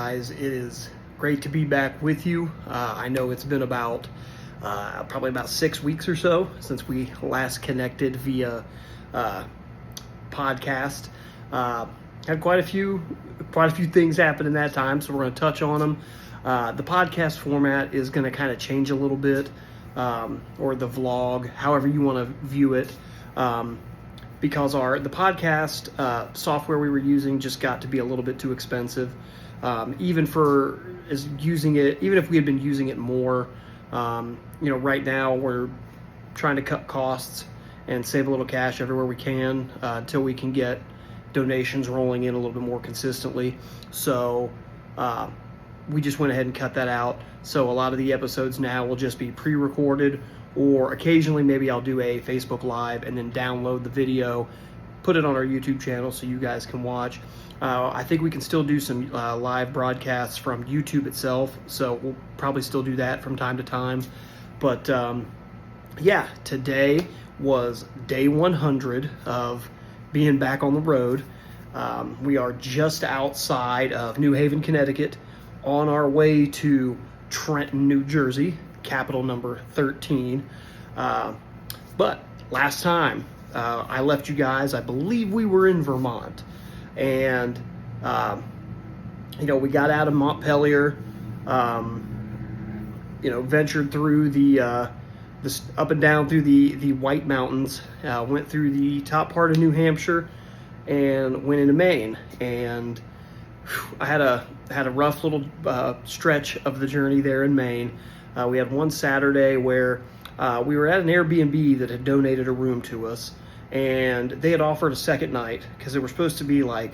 guys? It is great to be back with you. I know it's been about probably about 6 weeks or so since we last connected via podcast. Had quite a few things happen in that time, so we're going to touch on them. The podcast format is going to kind of change a little bit, or the vlog, however you want to view it. Because the podcast software we were using just got to be a little bit too expensive. Even if we had been using it more, right now we're trying to cut costs and save a little cash everywhere we can until we can get donations rolling in a little bit more consistently. So we just went ahead and cut that out. So a lot of the episodes now will just be pre-recorded, or occasionally maybe I'll do a Facebook Live and then download the video, put it on our YouTube channel so you guys can watch. I think we can still do some live broadcasts from YouTube itself, so we'll probably still do that from time to time. But yeah, today was day 100 of being back on the road. We are just outside of New Haven, Connecticut, on our way to Trenton, New Jersey, capital number 13. But last time I left you guys, I believe we were in Vermont, and we got out of Montpelier, ventured through the up and down through the White Mountains, went through the top part of New Hampshire, and went into Maine. And I had a rough little stretch of the journey there in Maine. We had one Saturday where we were at an Airbnb that had donated a room to us, and they had offered a second night because there were supposed to be like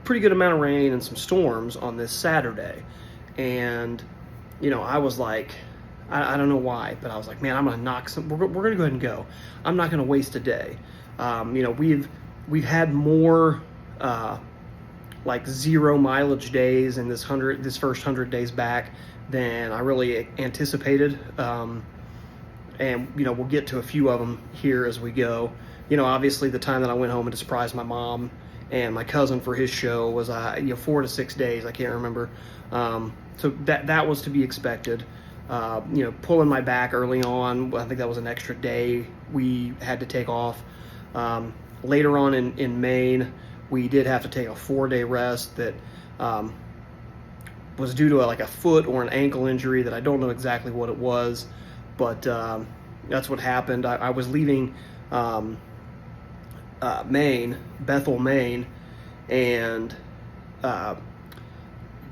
pretty good amount of rain and some storms on this Saturday. And I was like, I don't know why, but I was like, man, I'm gonna knock some. We're gonna go ahead and go. I'm not gonna waste a day. We've had more like 0 mileage days in this first 100 days back than I really anticipated. And we'll get to a few of them here as we go. Obviously the time that I went home and surprised my mom and my cousin for his show was 4 to 6 days. I can't remember. So that was to be expected. Pulling my back early on, I think that was an extra day we had to take off. Later on in Maine, we did have to take a 4-day rest that was due to a foot or an ankle injury that I don't know exactly what it was, but that's what happened. I was leaving Maine, Bethel, Maine, and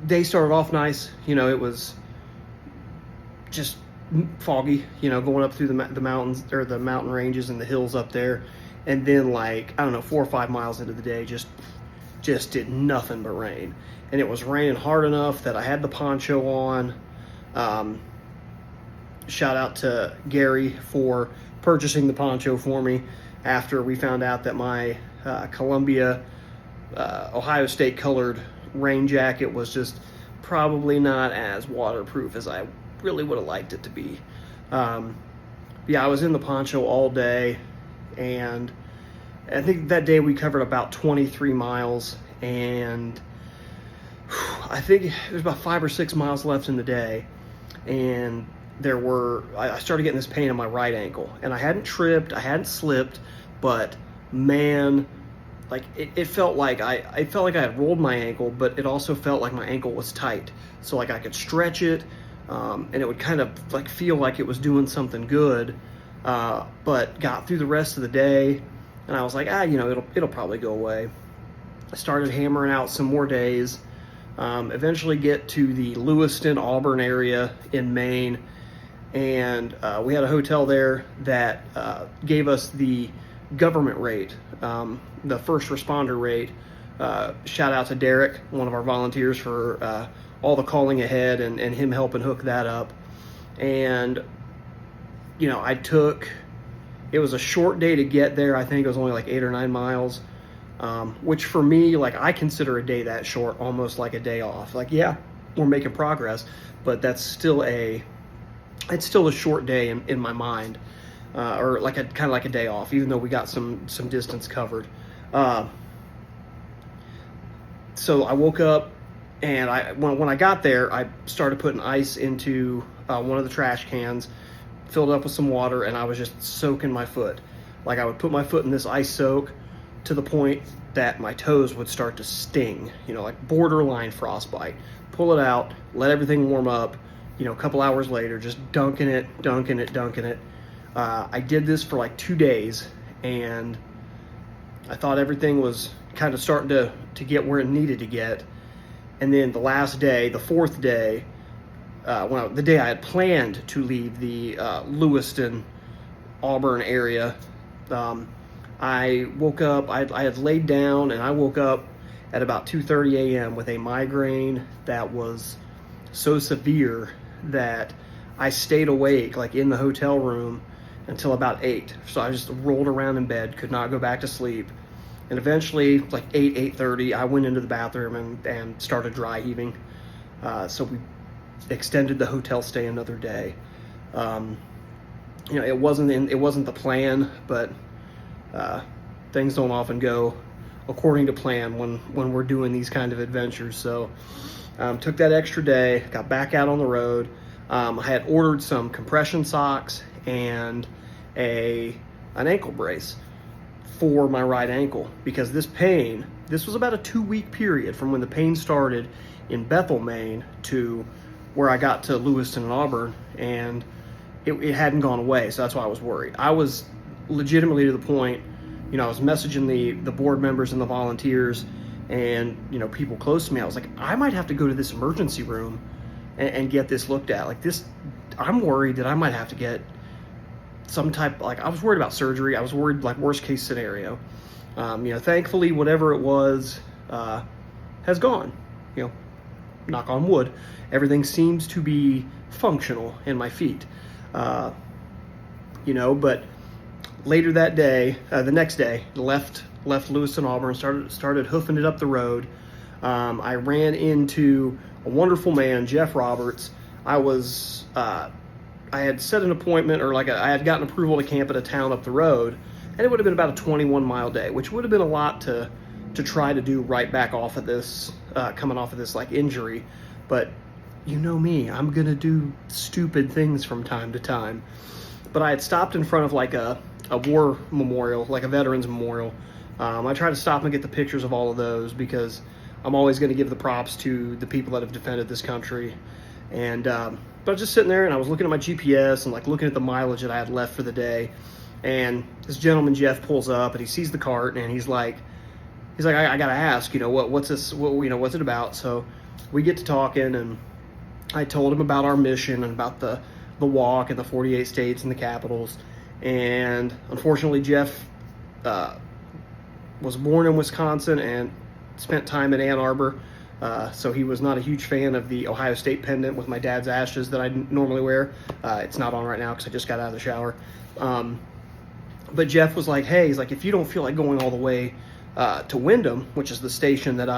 day started off nice. It was just foggy, going up through the mountains, or the mountain ranges and the hills up there. And then 4 or 5 miles into the day, just did nothing but rain. And it was raining hard enough that I had the poncho on. Shout out to Gary for purchasing the poncho for me after we found out that my Columbia, Ohio State colored rain jacket was just probably not as waterproof as I really would have liked it to be. I was in the poncho all day, and I think that day we covered about 23 miles, and I think there's about 5 or 6 miles left in the day, and I started getting this pain in my right ankle, and I hadn't tripped, I hadn't slipped, but man, it felt like I had rolled my ankle, but it also felt like my ankle was tight, so I could stretch it, and it would kind of feel like it was doing something good, but got through the rest of the day, and I was like, it'll probably go away. I started hammering out some more days, eventually get to the Lewiston, Auburn area in Maine, and we had a hotel there that gave us the government rate, the first responder rate. Shout out to Derek, one of our volunteers, for all the calling ahead and him helping hook that up. And it was a short day to get there. I think it was only 8 or 9 miles, which for me, I consider a day that short almost like a day off. Yeah, we're making progress, but that's still it's still a short day in my mind, or kind of like a day off, even though we got some distance covered. So I woke up, And when I got there, I started putting ice into one of the trash cans, filled up with some water, and I was just soaking my foot. Like, I would put my foot in this ice soak to the point that my toes would start to sting, like borderline frostbite. Pull it out, let everything warm up, a couple hours later, just dunking it. I did this for like 2 days, and I thought everything was kind of starting to get where it needed to get. And then the last day, the fourth day, the day I had planned to leave the Lewiston, Auburn area, I woke up, I had laid down, and I woke up at about 2:30 a.m. with a migraine that was so severe that I stayed awake, like in the hotel room, until about 8. So I just rolled around in bed, could not go back to sleep. And eventually, like 8:30, I went into the bathroom and started dry heaving. So we extended the hotel stay another day. It wasn't the plan, but things don't often go according to plan when we're doing these kind of adventures. So took that extra day, got back out on the road. I had ordered some compression socks and an ankle brace for my right ankle, because this was about a 2-week period from when the pain started in Bethel, Maine, to where I got to Lewiston and Auburn, and it hadn't gone away. So that's why I was worried. I was legitimately to the point, I was messaging the board members and the volunteers and, people close to me. I was like, I might have to go to this emergency room and get this looked at. Like this, I'm worried that I might have to get some type, I was worried about surgery. I was worried, like, worst case scenario. Thankfully, whatever it was has gone. Knock on wood, everything seems to be functional in my feet. But later that day, the next day, left Lewiston, Auburn, started hoofing it up the road. I ran into a wonderful man, Jeff Roberts. I had set an appointment, or I had gotten approval to camp at a town up the road, and it would have been about a 21-mile day, which would have been a lot to try to do right back off of this, coming off of this injury. But you know me, I'm gonna do stupid things from time to time. But I had stopped in front of a war memorial, like a veterans memorial. I try to stop and get the pictures of all of those, because I'm always going to give the props to the people that have defended this country. And but I was just sitting there, and I was looking at my GPS and looking at the mileage that I had left for the day. And this gentleman, Jeff, pulls up, and he sees the cart, and he's like, I gotta ask, what's this? What's it about? So we get to talking, and I told him about our mission and about the walk and the 48 states and the capitals. And unfortunately, Jeff was born in Wisconsin and spent time in Ann Arbor. So he was not a huge fan of the Ohio State pendant with my dad's ashes that I normally wear. It's not on right now because I just got out of the shower. But Jeff was like, hey, he's like, if you don't feel like going all the way to Wyndham, which is the station that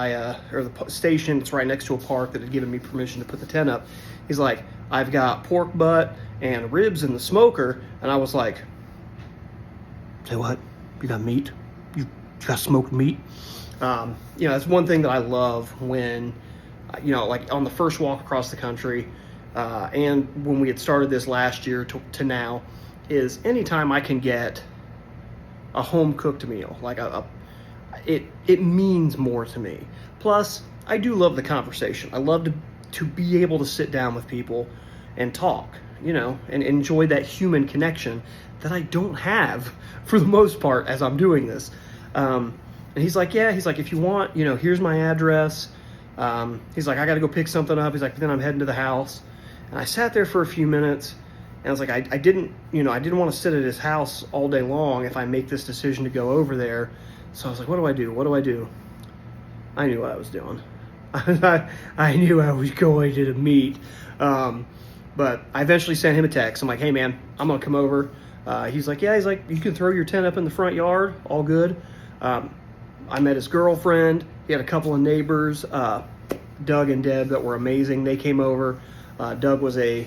or the station that's right next to a park that had given me permission to put the tent up. He's like, I've got pork butt and ribs in the smoker. And I was like, say what? You got meat? You got smoked meat? That's one thing that I love when, on the first walk across the country, and when we had started this last year to now, is anytime I can get a home cooked meal, it means more to me. Plus, I do love the conversation. I love to be able to sit down with people and talk, and enjoy that human connection that I don't have for the most part as I'm doing this. And he's like, if you want, here's my address. He's like, I got to go pick something up. He's like, then I'm heading to the house. And I sat there for a few minutes, and I was like, I didn't want to sit at his house all day long if I make this decision to go over there. So I was like, what do I do? I knew what I was doing. I knew I was going to the meet. But I eventually sent him a text. I'm like, hey man, I'm going to come over. He's like, you can throw your tent up in the front yard. All good. I met his girlfriend. He had a couple of neighbors, Doug and Deb, that were amazing. They came over. Doug was I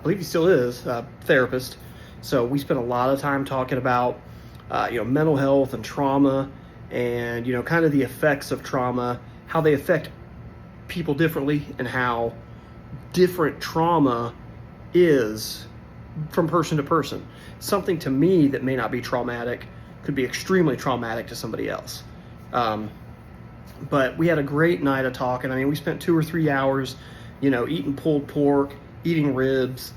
believe he still is, a therapist. So we spent a lot of time talking about, mental health and trauma, and, kind of the effects of trauma, how they affect people differently and how different trauma is from person to person. Something to me that may not be traumatic could be extremely traumatic to somebody else. But we had a great night of talking. I mean, we spent 2 or 3 hours, eating pulled pork, eating ribs,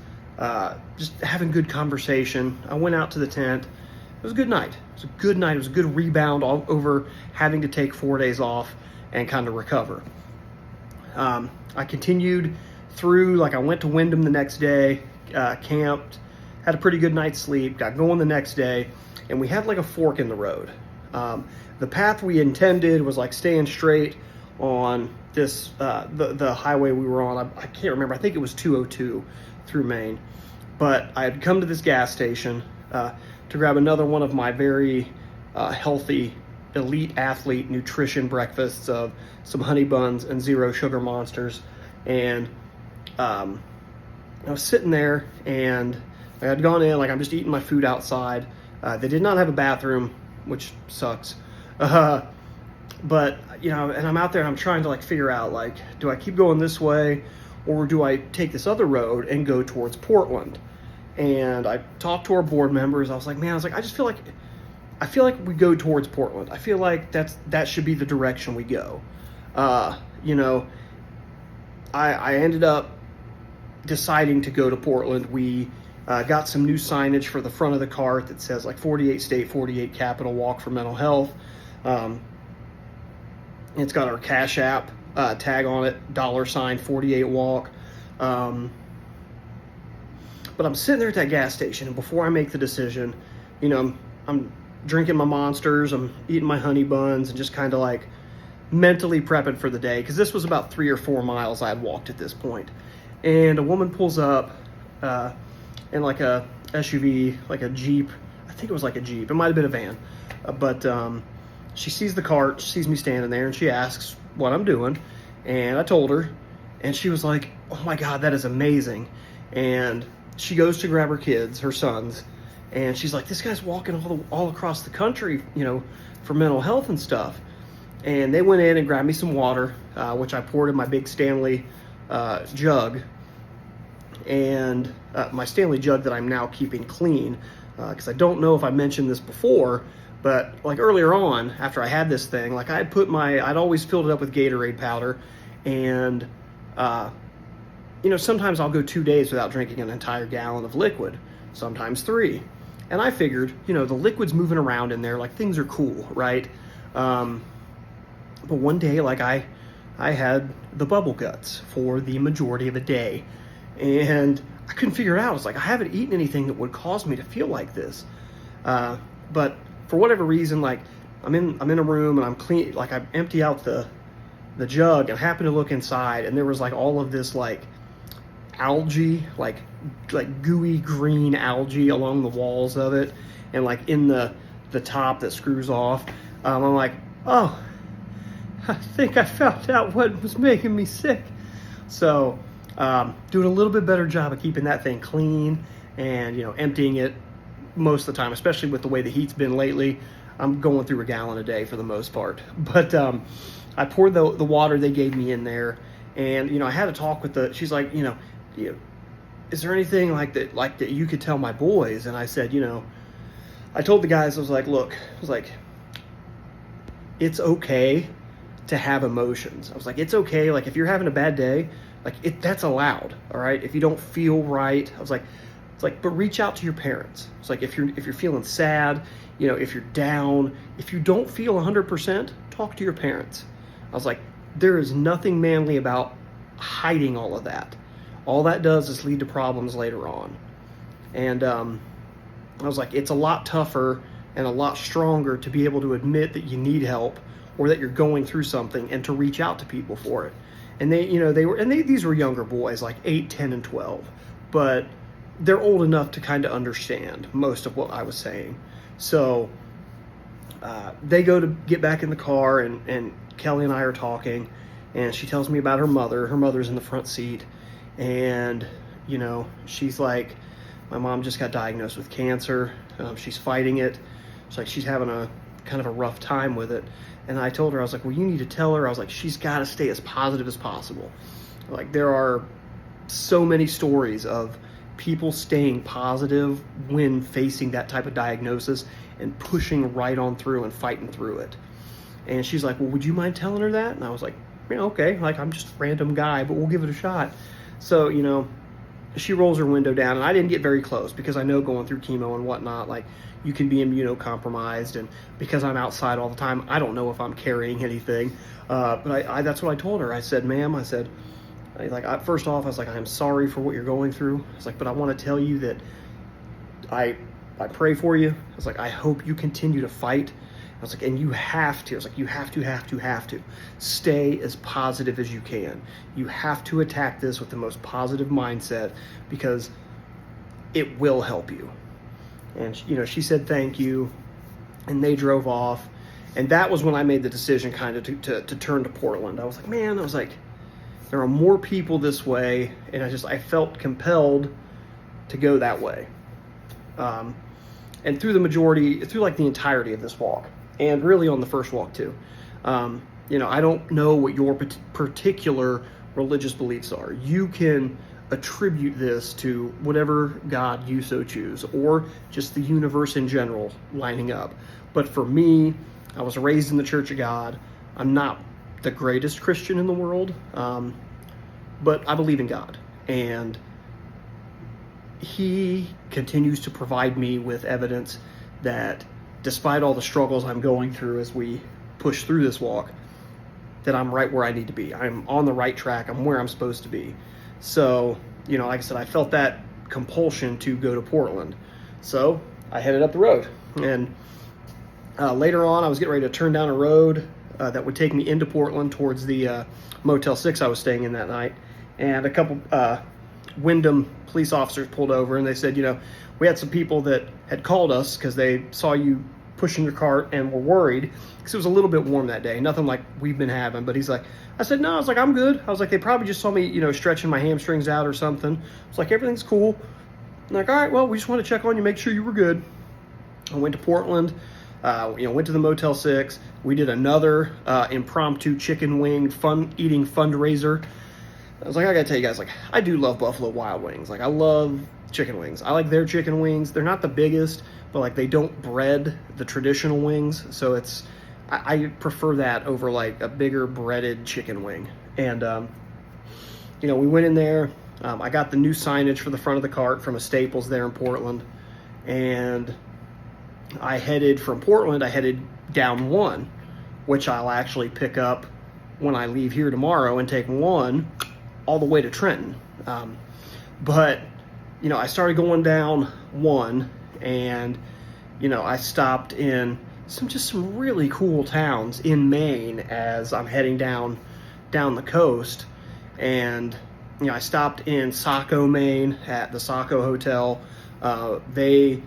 just having good conversation. I went out to the tent. It was a good night. It was a good night. It was a good rebound over having to take 4 days off and kind of recover. I continued through, I went to Wyndham the next day, camped, had a pretty good night's sleep, got going the next day, and we had a fork in the road. The path we intended was staying straight on this, the highway we were on. I can't remember. I think it was 202 through Maine. But I had come to this gas station to grab another one of my very healthy, elite athlete nutrition breakfasts of some honey buns and zero sugar monsters. And I was sitting there, and I had gone in, I'm just eating my food outside. They did not have a bathroom, which sucks. But, and I'm out there and I'm trying to figure out, do I keep going this way, or do I take this other road and go towards Portland? And I talked to our board members. I was like, I just feel like we go towards Portland. I feel like that should be the direction we go. I ended up deciding to go to Portland. We got some new signage for the front of the cart that says 48 State, 48 Capital Walk for Mental Health. It's got our Cash App tag on it, $48 walk. But I'm sitting there at that gas station, and before I make the decision, I'm drinking my monsters, I'm eating my honey buns, and just kind of mentally prepping for the day, because this was about 3 or 4 miles I had walked at this point. And a woman pulls up in a SUV, a Jeep. I think it was a Jeep. It might have been a van. But she sees the cart, she sees me standing there, and she asks what I'm doing. And I told her, and she was like, "Oh my God, that is amazing." And she goes to grab her kids, her sons, and she's like, "This guy's walking all across the country, for mental health and stuff." And they went in and grabbed me some water, which I poured in my big Stanley jug. And my Stanley jug that I'm now keeping clean, because I don't know if I mentioned this before, but earlier on, after I had this thing, I'd always filled it up with Gatorade powder, and sometimes I'll go 2 days without drinking an entire gallon of liquid, sometimes 3. And I figured, the liquid's moving around in there, things are cool, right? But one day, I had the bubble guts for the majority of the day, and I couldn't figure it out. It's I haven't eaten anything that would cause me to feel like this. But for whatever reason, I'm in a room and I'm clean, I empty out the jug and happen to look inside, and there was all of this algae, like gooey green algae along the walls of it, and in the top that screws off. I'm like, oh, I think I found out what was making me sick. So doing a little bit better job of keeping that thing clean and emptying it most of the time, especially with the way the heat's been lately. I'm going through a gallon a day for the most part. But I poured the water they gave me in there, and I had a talk with she's like, is there anything that you could tell my boys? And I said, I told the guys, I was like, look, it's okay to have emotions. I was like, it's okay, if you're having a bad day, that's allowed, all right? If you don't feel right, I was like, but reach out to your parents. It's if you're feeling sad, if you're down, if you don't feel 100%, talk to your parents. I was like, there is nothing manly about hiding all of that. All that does is lead to problems later on. And I was like, it's a lot tougher and a lot stronger to be able to admit that you need help or that you're going through something and to reach out to people for it. And these were younger boys, 8, 10, and 12, but they're old enough to kind of understand most of what I was saying. So they go to get back in the car, and Kelly and I are talking, and she tells me about her mother. Her mother's in the front seat, and she's like, my mom just got diagnosed with cancer. She's fighting it. It's she's having a kind of a rough time with it. And I told her, I was like, well, you need to tell her. I was like, she's got to stay as positive as possible. Like, there are so many stories of people staying positive when facing that type of diagnosis and pushing right on through and fighting through it. And she's like, well, would you mind telling her that? And I was like, yeah, okay, like, I'm just a random guy, but we'll give it a shot. So, she rolls her window down, and I didn't get very close because I know going through chemo and whatnot, like, you can be immunocompromised, and because I'm outside all the time, I don't know if I'm carrying anything. But I that's what I told her. I said, ma'am, first off, I was like, I'm sorry for what you're going through. I was like, but I want to tell you that I pray for you. I was like, I hope you continue to fight. I was like, and you have to. I was like, you have to stay as positive as you can. You have to attack this with the most positive mindset because it will help you. And, she said thank you, and they drove off. And that was when I made the decision kind of to turn to Portland. I was like, man, there are more people this way, and I felt compelled to go that way. And through the entirety of this walk, and really on the first walk too. I don't know what your particular religious beliefs are. You can attribute this to whatever God you so choose, or just the universe in general lining up. But for me, I was raised in the Church of God. I'm not the greatest Christian in the world, but I believe in God, and He continues to provide me with evidence that despite all the struggles I'm going through as we push through this walk, that I'm right where I need to be. I'm on the right track. I'm where I'm supposed to be. So, like I said, I felt that compulsion to go to Portland. So I headed up the road. And later on, I was getting ready to turn down a road that would take me into Portland towards the Motel 6 I was staying in that night. And a couple Wyndham police officers pulled over, and they said, we had some people that had called us because they saw you pushing your cart and were worried because it was a little bit warm that day. Nothing like we've been having. But he's like, I said, no, I was like, I'm good. I was like, they probably just saw me, stretching my hamstrings out or something. I was like, everything's cool. I'm like, all right, well, we just want to check on you, make sure you were good. I went to Portland, went to the Motel 6. We did another impromptu chicken wing fun-eating fundraiser. I was like, I gotta tell you guys, like, I do love Buffalo Wild Wings. Like, I love chicken wings. I like their chicken wings. They're not the biggest, but like they don't bread the traditional wings. So I prefer that over like a bigger breaded chicken wing. And, we went in there. I got the new signage for the front of the cart from a Staples there in Portland. And I headed down one, which I'll actually pick up when I leave here tomorrow and take one all the way to Trenton. But I started going down one, and I stopped in some really cool towns in Maine as I'm heading down the coast. And I stopped in Saco, Maine at the Saco Hotel. They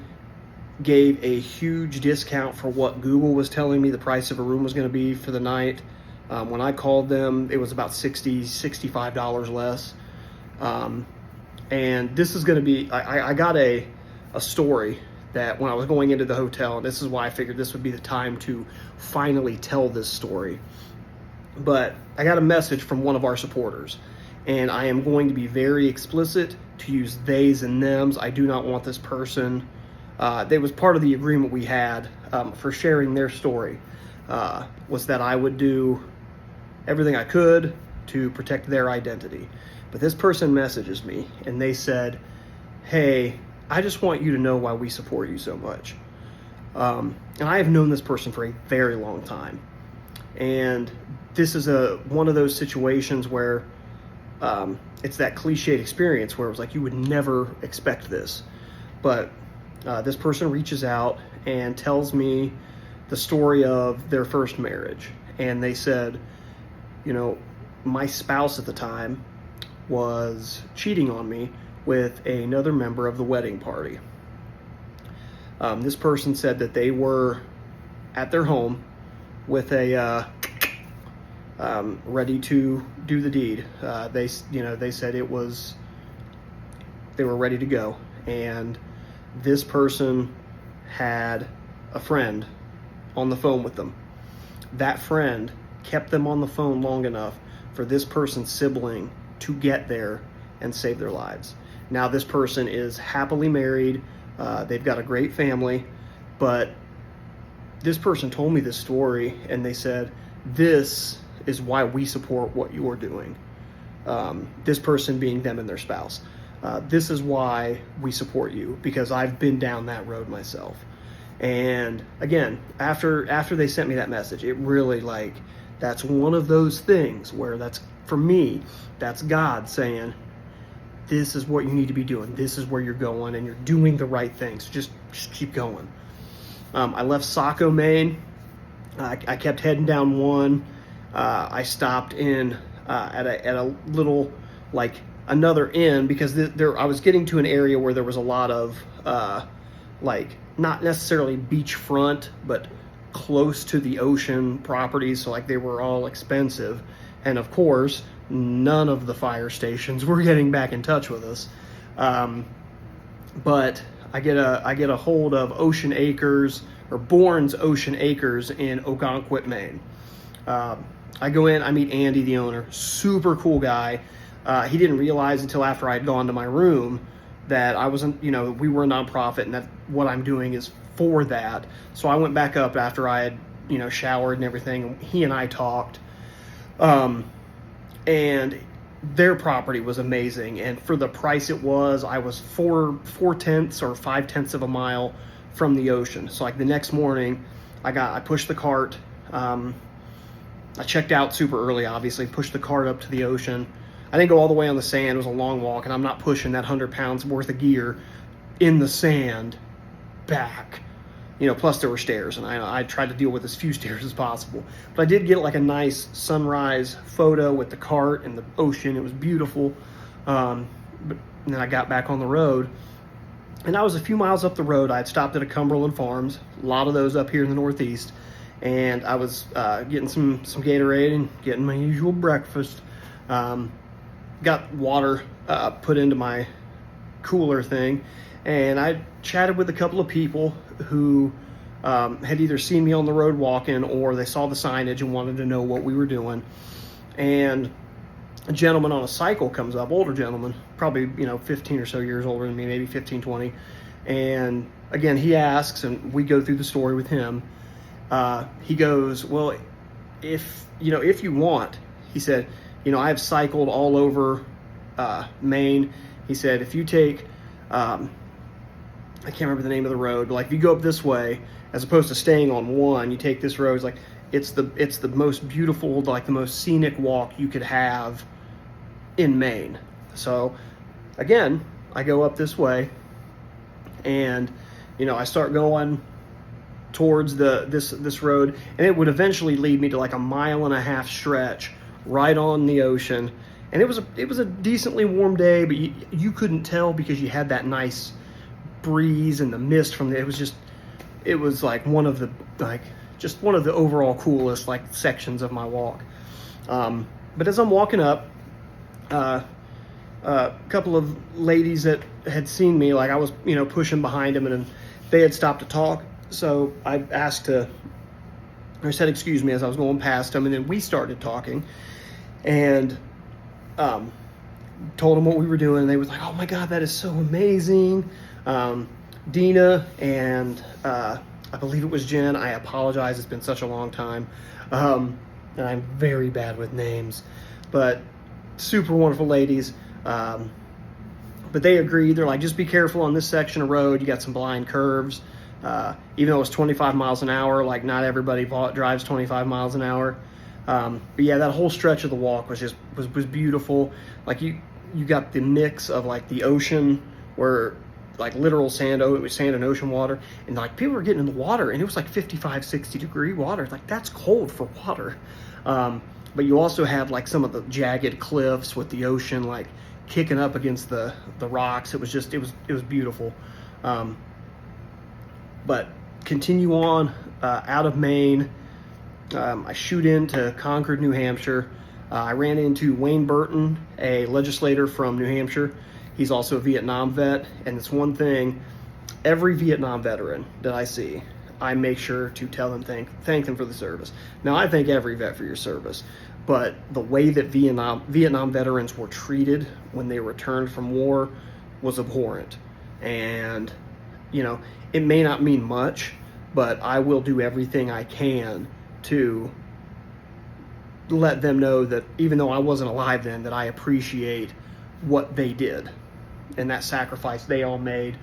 gave a huge discount for what Google was telling me the price of a room was going to be for the night. When I called them, it was about $65 less. And this is going to be, I got a story that when I was going into the hotel, and this is why I figured this would be the time to finally tell this story. But I got a message from one of our supporters, and I am going to be very explicit to use theys and thems. I do not want this person, that was part of the agreement we had for sharing their story, was that I would do everything I could to protect their identity. But this person messages me, and they said, hey, I just want you to know why we support you so much. And I have known this person for a very long time. And this is one of those situations where it's that cliched experience where it was like you would never expect this. But this person reaches out and tells me the story of their first marriage. And they said, my spouse at the time was cheating on me with another member of the wedding party. This person said that they were at their home with a ready to do the deed. They said they were ready to go, and this person had a friend on the phone with them. That friend kept them on the phone long enough for this person's sibling to get there and save their lives. Now this person is happily married. They've got a great family, but this person told me this story and they said, this is why we support what you're doing. This person being them and their spouse. This is why we support you, because I've been down that road myself. And again, after they sent me that message, it really, like, that's one of those things where that's, for me, that's God saying, this is what you need to be doing. This is where you're going, and you're doing the right things. Just keep going. I left Saco, Maine. I kept heading down one. I stopped in at a little, like, another inn, because I was getting to an area where there was a lot of like, not necessarily beachfront, but close to the ocean properties. So like, they were all expensive, and of course none of the fire stations were getting back in touch with us. But I get a hold of Ocean Acres, or Bourne's Ocean Acres in Ogunquit, Maine. I go in, I meet Andy, the owner, super cool guy. He didn't realize until after I had gone to my room that I wasn't, we were a nonprofit, and that what I'm doing is for that. So I went back up after I had, showered and everything, and he and I talked. And their property was amazing, and for the price it was, I was 4/10 or 5/10 of a mile from the ocean. So like the next morning, I pushed the cart. I checked out super early, obviously, pushed the cart up to the ocean. I didn't go all the way on the sand. It was a long walk, and I'm not pushing that 100 pounds worth of gear in the sand back. Plus there were stairs, and I tried to deal with as few stairs as possible. But I did get like a nice sunrise photo with the cart and the ocean. It was beautiful. But then I got back on the road, and I was a few miles up the road. I had stopped at a Cumberland Farms, a lot of those up here in the Northeast, and I was getting some Gatorade and getting my usual breakfast. Got water put into my cooler thing, and I chatted with a couple of people who had either seen me on the road walking, or they saw the signage and wanted to know what we were doing. And a gentleman on a cycle comes up, older gentleman, probably 15 or so years older than me, maybe 15, 20. And again, he asks, and we go through the story with him. He goes, well, if you want, he said, I've cycled all over Maine. He said, if you take, I can't remember the name of the road, but like if you go up this way, as opposed to staying on one, you take this road. It's like it's the most beautiful, like the most scenic walk you could have in Maine. So again, I go up this way, and I start going towards this road, and it would eventually lead me to like a 1.5 mile stretch right on the ocean. And it was a decently warm day, but you couldn't tell because you had that nice breeze and the mist from it was like one of the overall coolest like sections of my walk. But as I'm walking up, a couple of ladies that had seen me, like I was pushing behind them, and they had stopped to talk. So I said excuse me as I was going past them, and then we started talking, and told them what we were doing, and they was like, oh my God, that is so amazing. Dina and I believe it was Jen. I apologize, it's been such a long time, and I'm very bad with names, but super wonderful ladies. But they agreed. They're like, just be careful on this section of road, you got some blind curves. Even though it's 25 miles an hour, like not everybody drives 25 miles an hour. But yeah, that whole stretch of the walk was beautiful. Like you got the mix of like the ocean, where like literal sand, it was sand and ocean water, and like people were getting in the water, and it was like 55, 60 degree water. Like that's cold for water. But you also had like some of the jagged cliffs with the ocean like kicking up against the rocks. It was beautiful. But continue on out of Maine. I shoot into Concord, New Hampshire. I ran into Wayne Burton, a legislator from New Hampshire. He's also a Vietnam vet, and it's one thing, every Vietnam veteran that I see, I make sure to tell them thank them for the service. Now, I thank every vet for your service, but the way that Vietnam veterans were treated when they returned from war was abhorrent. And, it may not mean much, but I will do everything I can to let them know that even though I wasn't alive then, that I appreciate what they did and that sacrifice they all made.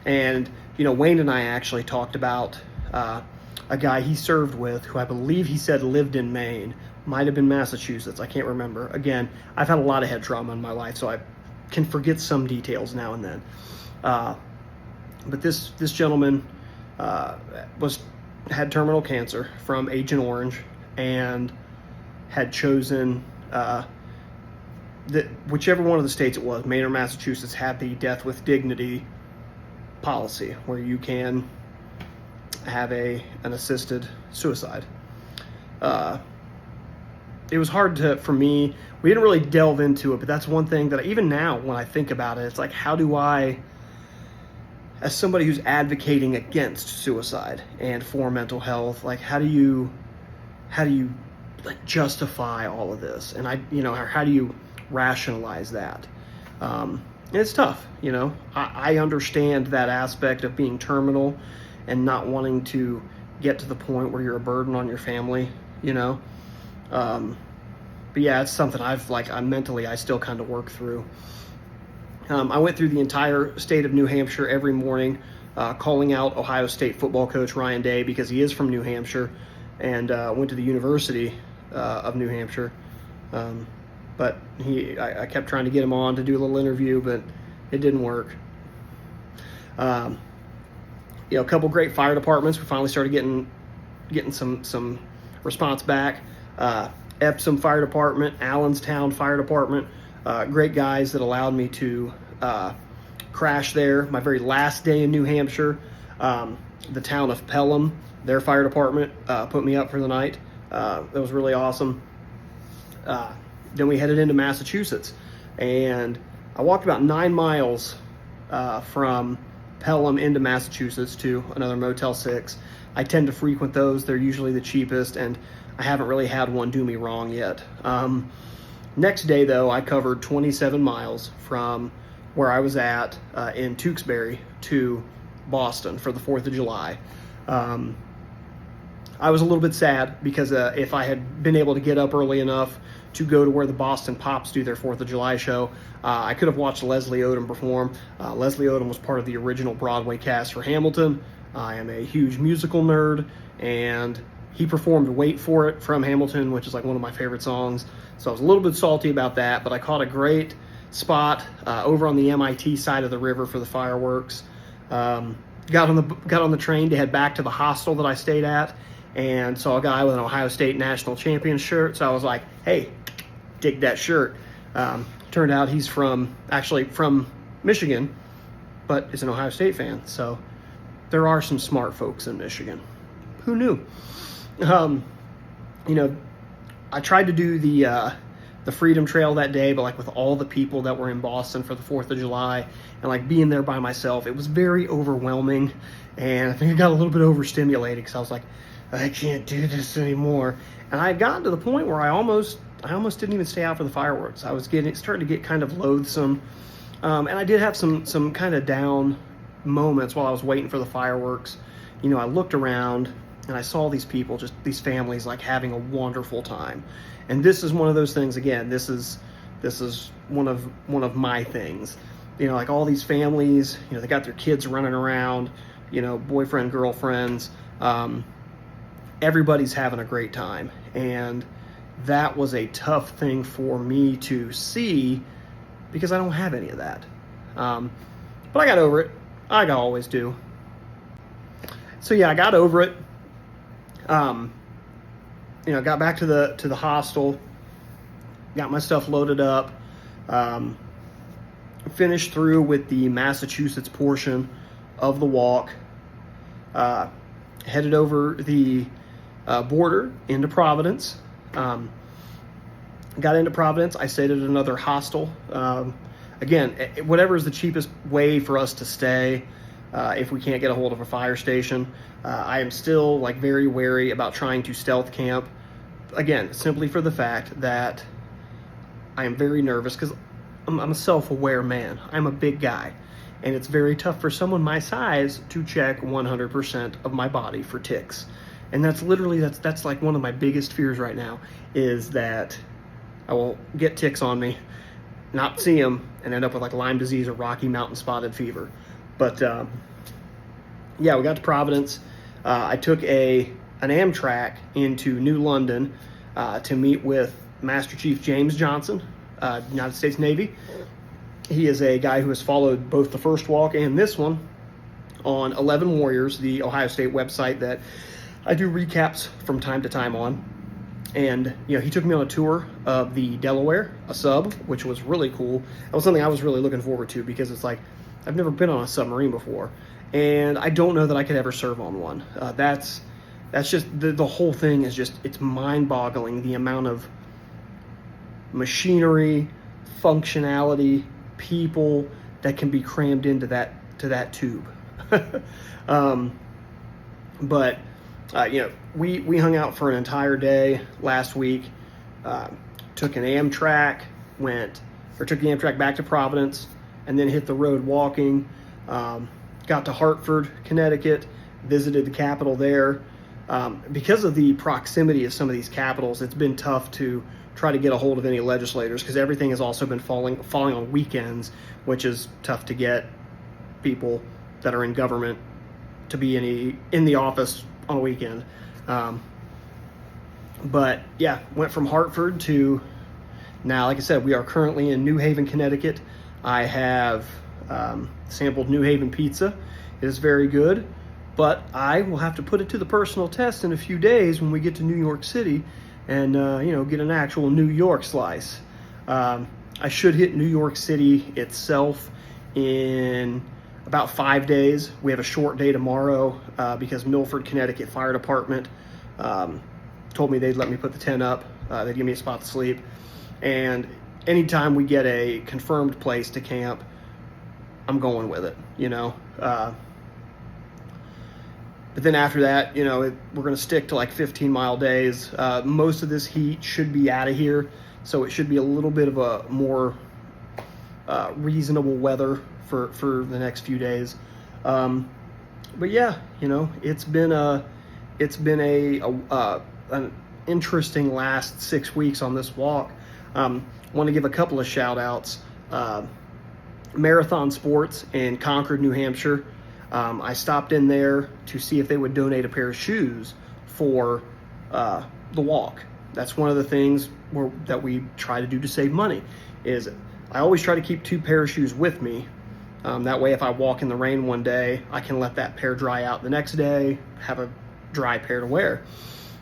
And, Wayne and I actually talked about a guy he served with who I believe he said lived in Maine, might have been Massachusetts, I can't remember. Again, I've had a lot of head trauma in my life, so I can forget some details now and then. But this gentleman had terminal cancer from Agent Orange and had chosen whichever one of the states it was, Maine or Massachusetts, had the death with dignity policy where you can have an assisted suicide. It was hard for me. We didn't really delve into it, but that's one thing that even now when I think about it, it's like, how do I, as somebody who's advocating against suicide and for mental health, like how do you like justify all of this? And how do you rationalize that? It's tough, I understand that aspect of being terminal and not wanting to get to the point where you're a burden on your family, but yeah, it's something I still kind of work through. I went through the entire state of New Hampshire every morning, calling out Ohio State football coach Ryan Day because he is from New Hampshire and went to the University of New Hampshire. But I kept trying to get him on to do a little interview, but it didn't work. A couple great fire departments. We finally started getting some response back. Epsom Fire Department, Allenstown Fire Department, great guys that allowed me to crash there. My very last day in New Hampshire, the town of Pelham, their fire department put me up for the night. That was really awesome. Then we headed into Massachusetts, and I walked about 9 miles from Pelham into Massachusetts to another Motel 6. I tend to frequent those. They're usually the cheapest, and I haven't really had one do me wrong yet. Next day, though, I covered 27 miles from where I was at in Tewksbury to Boston for the 4th of July. I was a little bit sad because if I had been able to get up early enough to go to where the Boston Pops do their 4th of July show, I could have watched Leslie Odom perform. Leslie Odom was part of the original Broadway cast for Hamilton. I am a huge musical nerd, and he performed Wait For It from Hamilton, which is like one of my favorite songs. So I was a little bit salty about that, but I caught a great spot over on the MIT side of the river for the fireworks. Got on the train to head back to the hostel that I stayed at, and saw a guy with an Ohio State national champion shirt. So I was like, hey, dig that shirt. Turned out he's from Michigan, but is an Ohio State fan. So there are some smart folks in Michigan. Who knew? I tried to do the Freedom Trail that day, but like with all the people that were in Boston for the 4th of July and like being there by myself, it was very overwhelming. And I think I got a little bit overstimulated because I was like, I can't do this anymore. And I had gotten to the point where I almost didn't even stay out for the fireworks. I was starting to get kind of loathsome. And I did have some kind of down moments while I was waiting for the fireworks. I looked around and I saw these people, just these families, like having a wonderful time. And this is one of those things. Again, this is one of my things. Like all these families, they got their kids running around, boyfriend, girlfriends. Everybody's having a great time, and that was a tough thing for me to see because I don't have any of that. But I got over it. I always do. So yeah, I got over it. Got back to the hostel, got my stuff loaded up, finished through with the Massachusetts portion of the walk, headed over the border into Providence. Got into Providence. I stayed at another hostel. Again, whatever is the cheapest way for us to stay. if we can't get a hold of a fire station. I am still like very wary about trying to stealth camp. Again, simply for the fact that I am very nervous because I'm a self-aware man. I'm a big guy, and it's very tough for someone my size to check 100% of my body for ticks. And that's like one of my biggest fears right now, is that I will get ticks on me, not see them, and end up with like Lyme disease or Rocky Mountain spotted fever. But yeah, we got to Providence. I took an Amtrak into New London to meet with Master Chief James Johnson, United States Navy. He is a guy who has followed both the first walk and this one on 11 Warriors, the Ohio State website that I do recaps from time to time on. And, he took me on a tour of the Delaware, a sub, which was really cool. That was something I was really looking forward to, because it's like, I've never been on a submarine before, and I don't know that I could ever serve on one. That's just, the whole thing is just, it's mind-boggling, the amount of machinery, functionality, people that can be crammed into that tube. But we hung out for an entire day last week. Took the Amtrak back to Providence, and then hit the road walking. Got to Hartford, Connecticut, visited the Capitol there. Because of the proximity of some of these capitals, it's been tough to try to get a hold of any legislators, because everything has also been falling on weekends, which is tough to get people that are in government to be in the office on a weekend. But yeah, went from Hartford to now, like I said, we are currently in New Haven, Connecticut. I have sampled New Haven pizza. It is very good, but I will have to put it to the personal test in a few days when we get to New York City and get an actual New York slice. I should hit New York City itself in about 5 days. We have a short day tomorrow because Milford, Connecticut Fire Department told me they'd let me put the tent up. They'd give me a spot to sleep. And anytime we get a confirmed place to camp, I'm going with it, But then after that, we're going to stick to like 15-mile days. Most of this heat should be out of here, so it should be a little bit of a more reasonable weather for the next few days. But yeah, it's been an interesting last 6 weeks on this walk. Want to give a couple of shout outs. Marathon Sports in Concord, New Hampshire. I stopped in there to see if they would donate a pair of shoes for the walk. That's one of the things that we try to do to save money, is I always try to keep 2 pair of shoes with me. That way, if I walk in the rain one day, I can let that pair dry out the next day, have a dry pair to wear.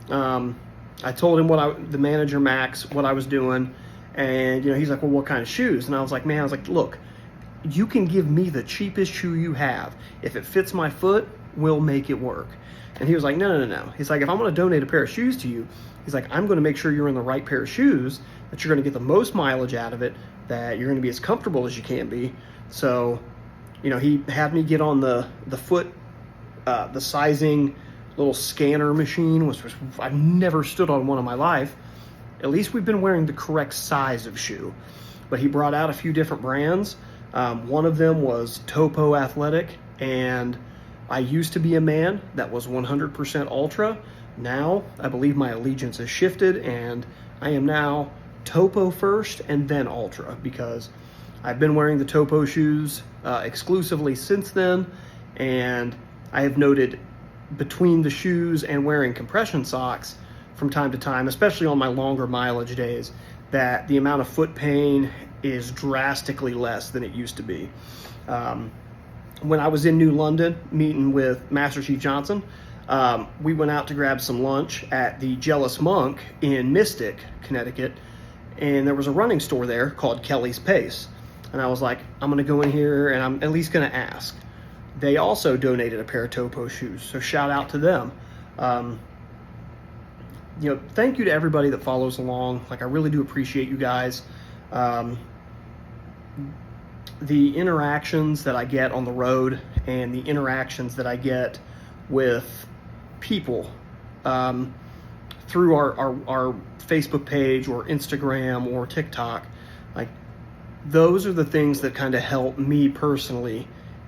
I told him the manager, Max, what I was doing, and he's like, well, what kind of shoes? And I was like, look, you can give me the cheapest shoe you have. If it fits my foot, we'll make it work. And he was like, no. He's like, if I'm going to donate a pair of shoes to you, he's like, I'm going to make sure you're in the right pair of shoes, that you're going to get the most mileage out of it, that you're going to be as comfortable as you can be. So, he had me get on the foot, the sizing little scanner machine, which was, I've never stood on one in my life. At least we've been wearing the correct size of shoe. But he brought out a few different brands. One of them was Topo Athletic, and I used to be a man that was 100% Ultra. Now, I believe my allegiance has shifted, and I am now Topo first and then Ultra, because I've been wearing the Topo shoes exclusively since then, and I have noted between the shoes and wearing compression socks from time to time, especially on my longer mileage days, that the amount of foot pain is drastically less than it used to be. When I was in New London meeting with Master Chief Johnson, we went out to grab some lunch at the Jealous Monk in Mystic, Connecticut, and there was a running store there called Kelly's Pace. And I was like, I'm going to go in here and I'm at least going to ask. They also donated a pair of Topo shoes, so shout out to them. Thank you to everybody that follows along. Like, I really do appreciate you guys. the interactions that I get on the road and the interactions that I get with people through our Facebook page or Instagram or TikTok, like those are the things that kind of help me personally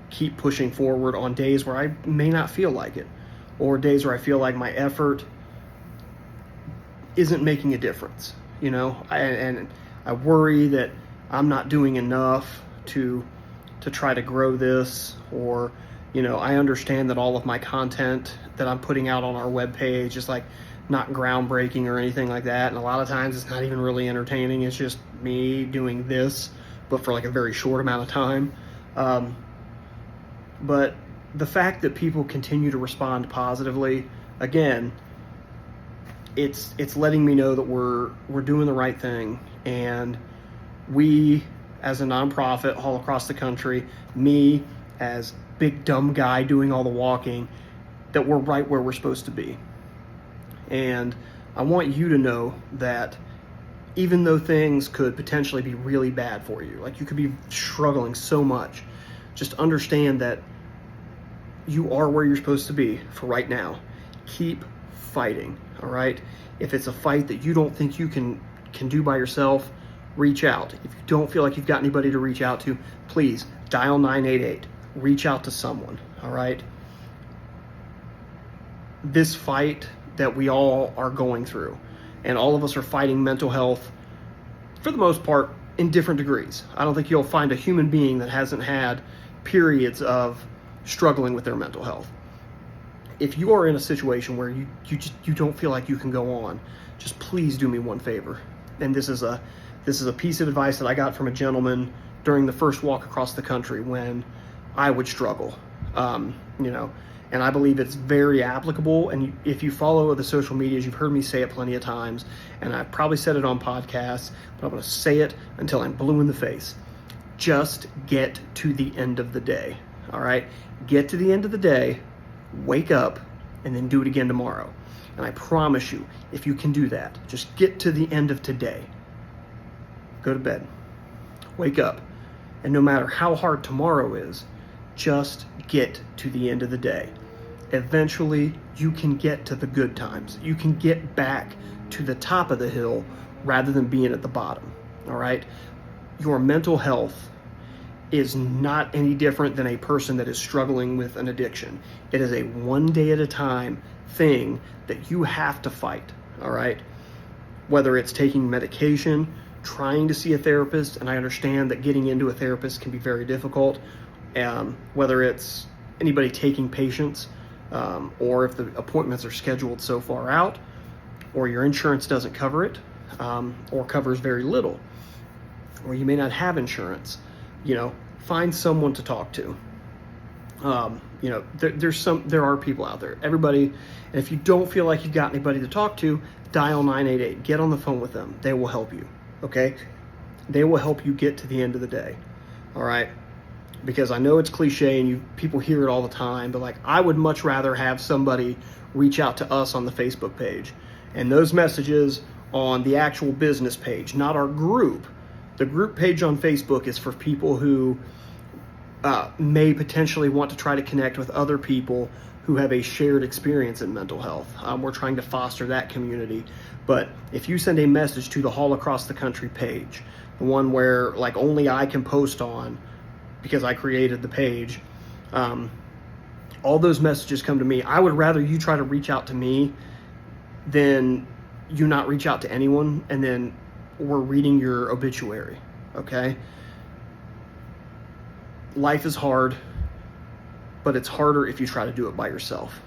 keep pushing forward on days where I may not feel like it, or days where I feel like my effort isn't making a difference, and I worry that I'm not doing enough to try to grow this, or I understand that all of my content that I'm putting out on our webpage is like not groundbreaking or anything like that, and a lot of times it's not even really entertaining. It's just me doing this, but for like a very short amount of time. But the fact that people continue to respond positively, again, it's letting me know that we're doing the right thing, and we as a nonprofit all across the country, me as big dumb guy doing all the walking, that we're right where we're supposed to be. And I want you to know that even though things could potentially be really bad for you, like you could be struggling so much, just understand that you are where you're supposed to be for right now. Keep fighting, all right? If it's a fight that you don't think you can do by yourself, reach out. If you don't feel like you've got anybody to reach out to, please dial 988. Reach out to someone, all right? This fight that we all are going through, and all of us are fighting mental health for the most part in different degrees. I don't think you'll find a human being that hasn't had periods of struggling with their mental health. If you are in a situation where you don't feel like you can go on, just please do me one favor. And this is a piece of advice that I got from a gentleman during the first walk across the country when I would struggle, and I believe it's very applicable. And if you follow the social medias, you've heard me say it plenty of times, and I've probably said it on podcasts, but I'm going to say it until I'm blue in the face. Just get to the end of the day, all right? Get to the end of the day, wake up, and then do it again tomorrow. And I promise you, if you can do that, just get to the end of today. Go to bed, wake up, and no matter how hard tomorrow is, just get to the end of the day. Eventually, you can get to the good times. You can get back to the top of the hill rather than being at the bottom, all right? Your mental health is not any different than a person that is struggling with an addiction. It is a one day at a time thing that you have to fight, all right? Whether it's taking medication, trying to see a therapist, and I understand that getting into a therapist can be very difficult, whether it's anybody taking patients, or if the appointments are scheduled so far out, or your insurance doesn't cover it, or covers very little, or you may not have insurance, find someone to talk to. There are people out there, everybody, and if you don't feel like you've got anybody to talk to, dial 988, get on the phone with them. They will help you, okay? They will help you get to the end of the day, all right? Because I know it's cliche and people hear it all the time, but like I would much rather have somebody reach out to us on the Facebook page, and those messages on the actual business page, not our group. The group page on Facebook is for people who may potentially want to try to connect with other people who have a shared experience in mental health. We're trying to foster that community. But if you send a message to the Haul Across the Country page, the one where like only I can post on because I created the page, all those messages come to me. I would rather you try to reach out to me than you not reach out to anyone and then we're reading your obituary, okay? Life is hard, but it's harder if you try to do it by yourself,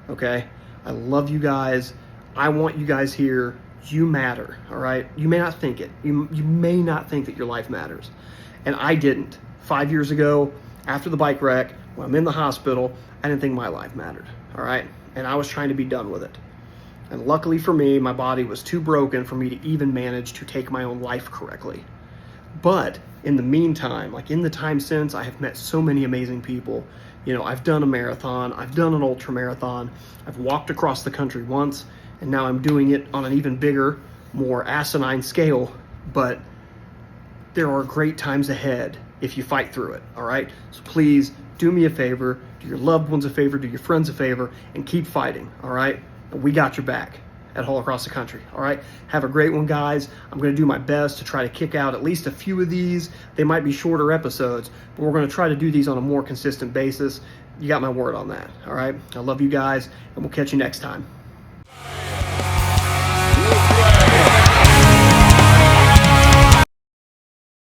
okay? I love you guys. I want you guys here. You matter, all right? You may not think it. You may not think that your life matters. And I didn't. 5 years ago, after the bike wreck, when I'm in the hospital, I didn't think my life mattered, all right? And I was trying to be done with it. And luckily for me, my body was too broken for me to even manage to take my own life correctly. But in the meantime, like in the time since, I have met so many amazing people. I've done a marathon, I've done an ultra marathon, I've walked across the country once, and now I'm doing it on an even bigger, more asinine scale. But there are great times ahead, if you fight through it, all right? So please do me a favor, do your loved ones a favor, do your friends a favor, and keep fighting, all right? We got your back at All Across the Country, all right? Have a great one, guys. I'm going to do my best to try to kick out at least a few of these. They might be shorter episodes, but we're going to try to do these on a more consistent basis. You got my word on that, all right? I love you guys, and we'll catch you next time.